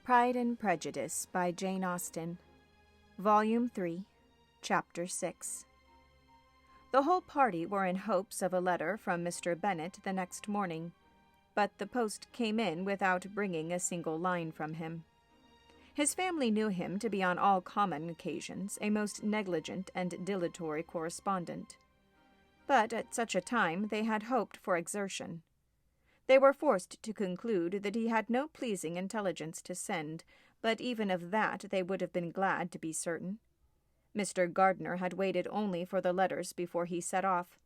Pride and Prejudice by Jane Austen, Volume 3, Chapter 6. The whole party were in hopes of a letter from Mr. Bennett the next morning, but the post came in without bringing a single line from him. His family knew him to be on all common occasions a most negligent and dilatory correspondent. But at such a time they had hoped for exertion. They were forced to conclude that he had no pleasing intelligence to send, but even of that they would have been glad to be certain. Mr. Gardiner had waited only for the letters before he set off.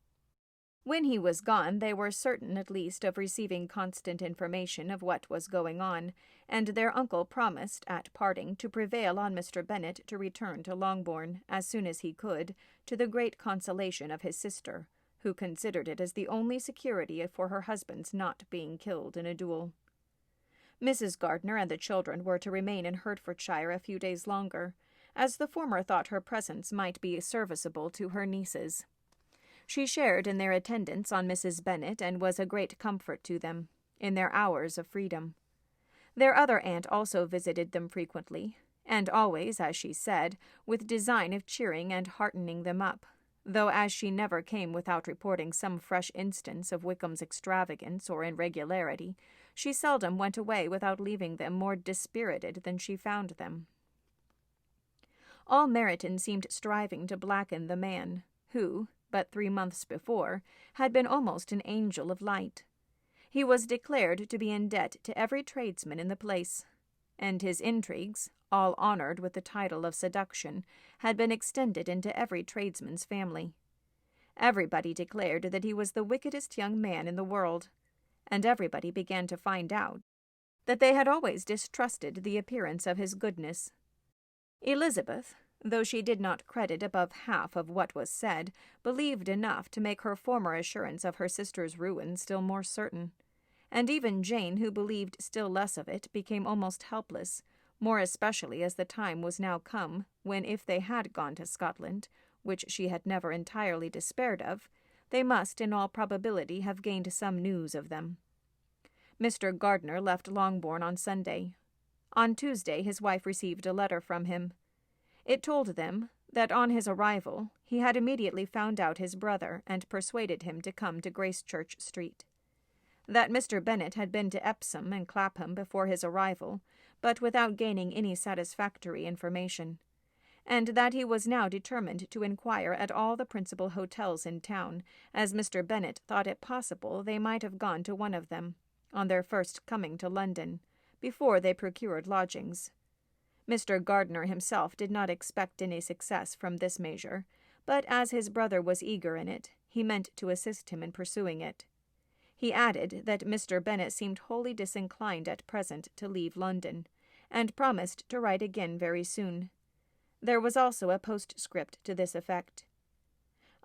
When he was gone, they were certain at least of receiving constant information of what was going on, and their uncle promised, at parting, to prevail on Mr. Bennett to return to Longbourn, as soon as he could, to the great consolation of his sister, who considered it as the only security for her husband's not being killed in a duel. Mrs. Gardiner and the children were to remain in Hertfordshire a few days longer, as the former thought her presence might be serviceable to her nieces. She shared in their attendance on Mrs. Bennett and was a great comfort to them, in their hours of freedom. Their other aunt also visited them frequently, and always, as she said, with design of cheering and heartening them up, though as she never came without reporting some fresh instance of Wickham's extravagance or irregularity, she seldom went away without leaving them more dispirited than she found them. All Meryton seemed striving to blacken the man, who, but 3 months before, had been almost an angel of light. He was declared to be in debt to every tradesman in the place, and his intrigues, all honoured with the title of seduction, had been extended into every tradesman's family. Everybody declared that he was the wickedest young man in the world, and everybody began to find out that they had always distrusted the appearance of his goodness. Elizabeth, though she did not credit above half of what was said, believed enough to make her former assurance of her sister's ruin still more certain, and even Jane, who believed still less of it, became almost helpless, more especially as the time was now come when, if they had gone to Scotland, which she had never entirely despaired of, they must in all probability have gained some news of them. Mr. Gardiner left Longbourn on Sunday. On Tuesday his wife received a letter from him. It told them that on his arrival he had immediately found out his brother and persuaded him to come to Gracechurch Street. That Mr. Bennett had been to Epsom and Clapham before his arrival, but without gaining any satisfactory information, and that he was now determined to inquire at all the principal hotels in town, as Mr. Bennett thought it possible they might have gone to one of them, on their first coming to London, before they procured lodgings. Mr. Gardiner himself did not expect any success from this measure, but as his brother was eager in it, he meant to assist him in pursuing it. He added that Mr. Bennett seemed wholly disinclined at present to leave London, and promised to write again very soon. There was also a postscript to this effect.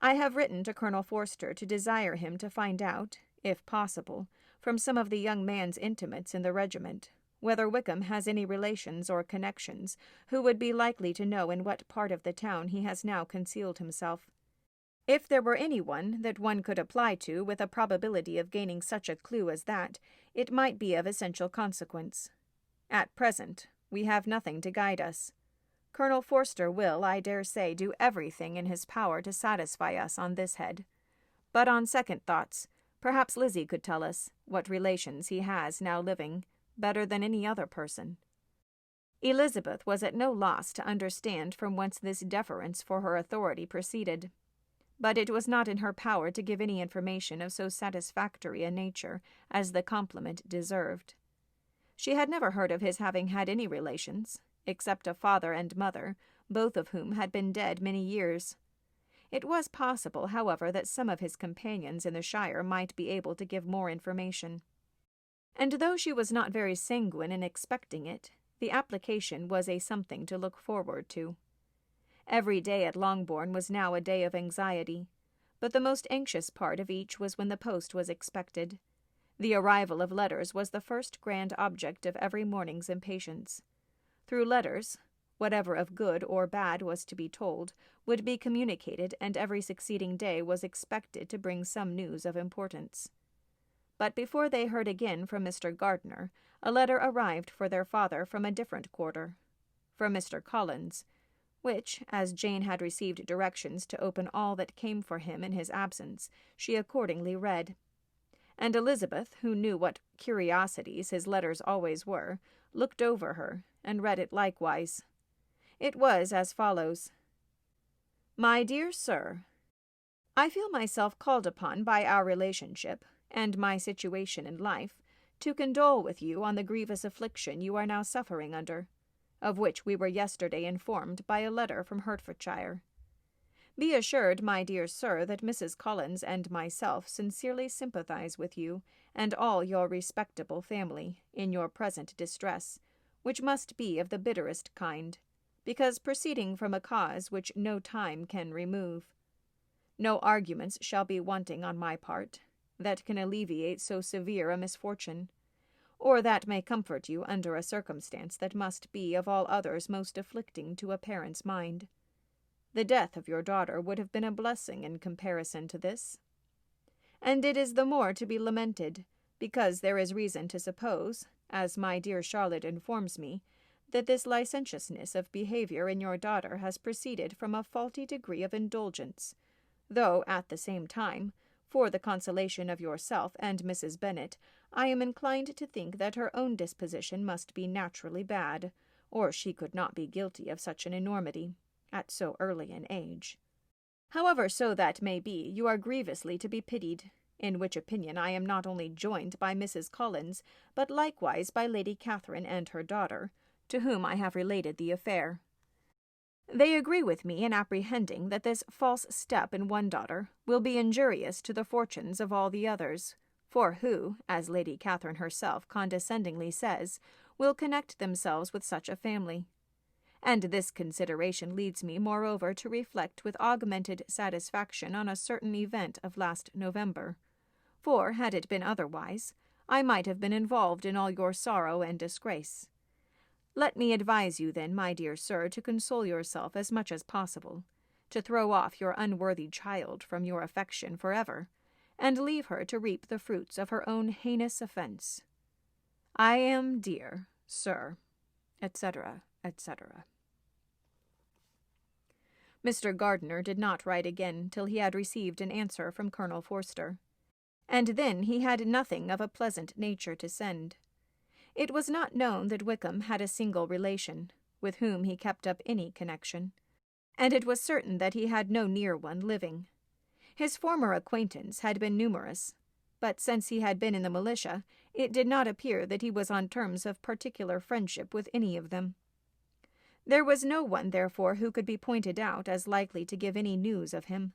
I have written to Colonel Forster to desire him to find out, if possible, from some of the young man's intimates in the regiment, whether Wickham has any relations or connections who would be likely to know in what part of the town he has now concealed himself. If there were any one that one could apply to with a probability of gaining such a clue as that, it might be of essential consequence. At present, we have nothing to guide us. Colonel Forster will, I dare say, do everything in his power to satisfy us on this head. But on second thoughts, perhaps Lizzie could tell us what relations he has now living, better than any other person. Elizabeth was at no loss to understand from whence this deference for her authority proceeded, but it was not in her power to give any information of so satisfactory a nature as the compliment deserved. She had never heard of his having had any relations, except a father and mother, both of whom had been dead many years. It was possible, however, that some of his companions in the shire might be able to give more information. And though she was not very sanguine in expecting it, the application was a something to look forward to. Every day at Longbourn was now a day of anxiety, but the most anxious part of each was when the post was expected. The arrival of letters was the first grand object of every morning's impatience. Through letters, whatever of good or bad was to be told, would be communicated, and every succeeding day was expected to bring some news of importance. but before they heard again from Mr. Gardiner, a letter arrived for their father from a different quarter, from Mr. Colins, which, as Jane had received directions to open all that came for him in his absence, she accordingly read. And Elizabeth, who knew what curiosities his letters always were, looked over her, and read it likewise. It was as follows. My dear Sir, I feel myself called upon by our relationship, and my situation in life, to condole with you on the grievous affliction you are now suffering under, of which we were yesterday informed by a letter from Hertfordshire. Be assured, my dear sir, that Mrs. Colins and myself sincerely sympathize with you and all your respectable family in your present distress, which must be of the bitterest kind, because proceeding from a cause which no time can remove. No arguments shall be wanting on my part that can alleviate so severe a misfortune, or that may comfort you under a circumstance that must be of all others most afflicting to a parent's mind. The death of your daughter would have been a blessing in comparison to this. And it is the more to be lamented, because there is reason to suppose, as my dear Charlotte informs me, that this licentiousness of behavior in your daughter has proceeded from a faulty degree of indulgence, though at the same time, for the consolation of yourself and Mrs. Bennett, I am inclined to think that her own disposition must be naturally bad, or she could not be guilty of such an enormity at so early an age. However so that may be, you are grievously to be pitied, in which opinion I am not only joined by Mrs. Colins, but likewise by Lady Catherine and her daughter, to whom I have related the affair. They agree with me in apprehending that this false step in one daughter will be injurious to the fortunes of all the others, for who, as Lady Catherine herself condescendingly says, will connect themselves with such a family. And this consideration leads me, moreover, to reflect with augmented satisfaction on a certain event of last November. For, had it been otherwise, I might have been involved in all your sorrow and disgrace. Let me advise you, then, my dear sir, to console yourself as much as possible, to throw off your unworthy child from your affection forever, and leave her to reap the fruits of her own heinous offence. I am, dear sir, etc., etc. Mr. Gardiner did not write again till he had received an answer from Colonel Forster, and then he had nothing of a pleasant nature to send. It was not known that Wickham had a single relation, with whom he kept up any connection, and it was certain that he had no near one living. His former acquaintance had been numerous, but since he had been in the militia, it did not appear that he was on terms of particular friendship with any of them. There was no one, therefore, who could be pointed out as likely to give any news of him,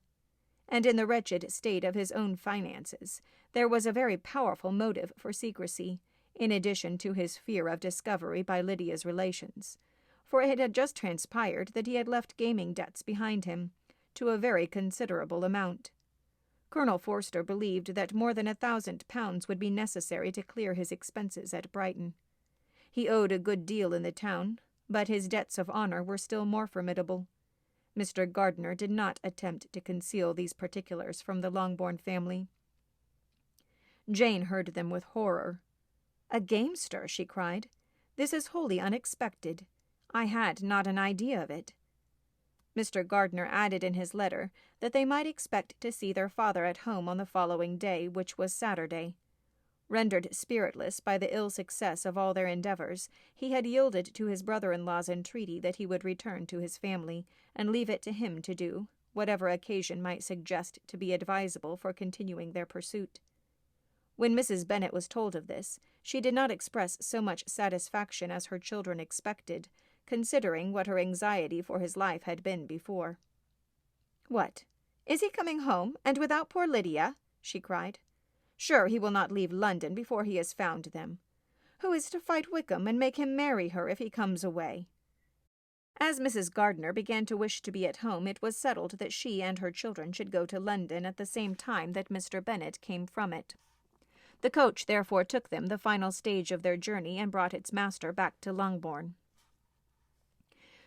and in the wretched state of his own finances, there was a very powerful motive for secrecy, in addition to his fear of discovery by Lydia's relations, for it had just transpired that he had left gaming debts behind him, to a very considerable amount. Colonel Forster believed that more than £1,000 would be necessary to clear his expenses at Brighton. He owed a good deal in the town, but his debts of honour were still more formidable. Mr. Gardiner did not attempt to conceal these particulars from the Longbourn family. Jane heard them with horror. "A gamester!" she cried. "This is wholly unexpected. I had not an idea of it." Mr. Gardiner added in his letter that they might expect to see their father at home on the following day, which was Saturday. Rendered spiritless by the ill success of all their endeavours, he had yielded to his brother-in-law's entreaty that he would return to his family, and leave it to him to do whatever occasion might suggest to be advisable for continuing their pursuit. When Mrs. Bennett was told of this, she did not express so much satisfaction as her children expected, considering what her anxiety for his life had been before. "What, is he coming home, and without poor Lydia?" she cried. "Sure he will not leave London before he has found them. Who is to fight Wickham and make him marry her if he comes away?" As Mrs. Gardiner began to wish to be at home, it was settled that she and her children should go to London at the same time that Mr. Bennett came from it. The coach therefore took them the final stage of their journey and brought its master back to Longbourn.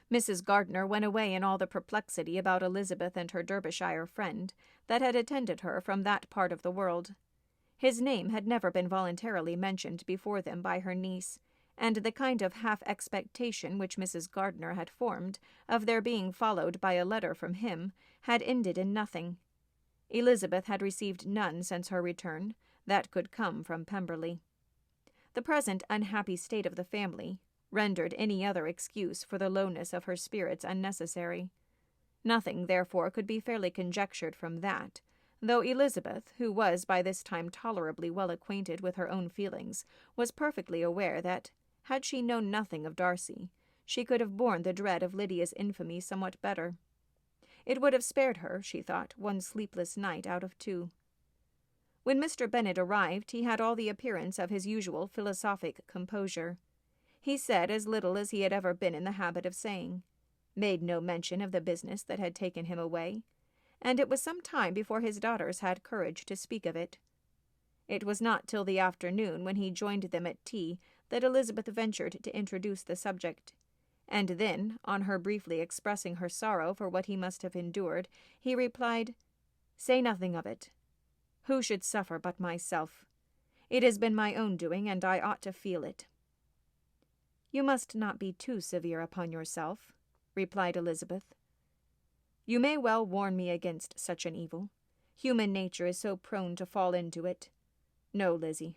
Mrs. Gardiner went away in all the perplexity about Elizabeth and her Derbyshire friend that had attended her from that part of the world. His name had never been voluntarily mentioned before them by her niece, and the kind of half-expectation which Mrs. Gardiner had formed of their being followed by a letter from him had ended in nothing. Elizabeth had received none since her return that could come from Pemberley. The present unhappy state of the family rendered any other excuse for the lowness of her spirits unnecessary. Nothing, therefore, could be fairly conjectured from that, though Elizabeth, who was by this time tolerably well acquainted with her own feelings, was perfectly aware that, had she known nothing of Darcy, she could have borne the dread of Lydia's infamy somewhat better. It would have spared her, she thought, one sleepless night out of 2. When Mr. Bennett arrived, he had all the appearance of his usual philosophic composure. He said as little as he had ever been in the habit of saying, made no mention of the business that had taken him away, and it was some time before his daughters had courage to speak of it. It was not till the afternoon, when he joined them at tea, that Elizabeth ventured to introduce the subject, and then, on her briefly expressing her sorrow for what he must have endured, he replied, "Say nothing of it. Who should suffer but myself? It has been my own doing, and I ought to feel it." "You must not be too severe upon yourself," replied Elizabeth. "You may well warn me against such an evil. Human nature is so prone to fall into it. No, Lizzie,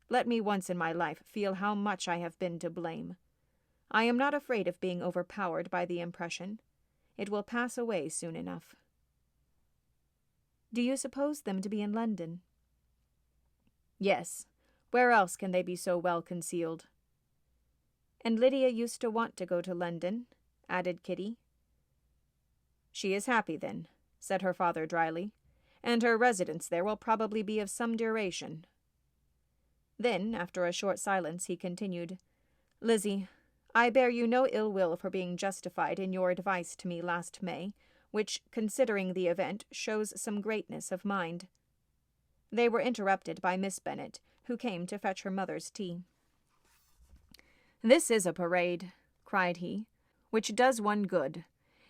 let me once in my life feel how much I have been to blame. I am not afraid of being overpowered by the impression. It will pass away soon enough." "Do you suppose them to be in London?" "Yes. Where else can they be so well concealed?" "And Lydia used to want to go to London," added Kitty. "She is happy, then," said her father dryly, "and her residence there will probably be of some duration." Then, after a short silence, he continued, "Lizzie, I bear you no ill will for being justified in your advice to me last May, which, considering the event, shows some greatness of mind." They were interrupted by Miss Bennett, who came to fetch her mother's tea. "This is a parade," cried he, "which does one good.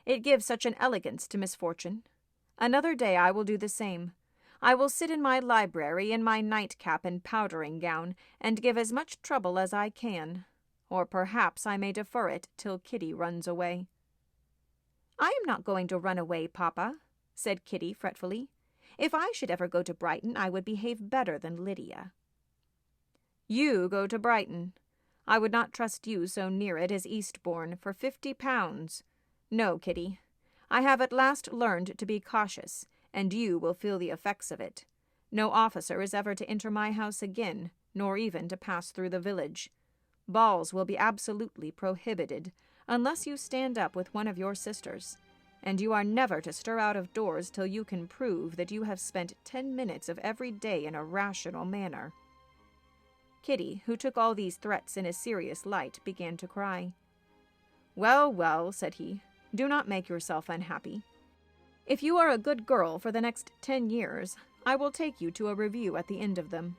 It gives such an elegance to misfortune. Another day I will do the same. I will sit in my library in my nightcap and powdering gown, and give as much trouble as I can. Or perhaps I may defer it till Kitty runs away." "I am not going to run away, Papa," said Kitty fretfully. "If I should ever go to Brighton, I would behave better than Lydia." "You go to Brighton! I would not trust you so near it as Eastbourne for £50. No, Kitty. I have at last learned to be cautious, and you will feel the effects of it. No officer is ever to enter my house again, nor even to pass through the village. Balls will be absolutely prohibited, unless you stand up with one of your sisters, and you are never to stir out of doors till you can prove that you have spent 10 minutes of every day in a rational manner." Kitty, who took all these threats in a serious light, began to cry. "Well, well," said he, "do not make yourself unhappy. If you are a good girl for the next 10 years, I will take you to a review at the end of them.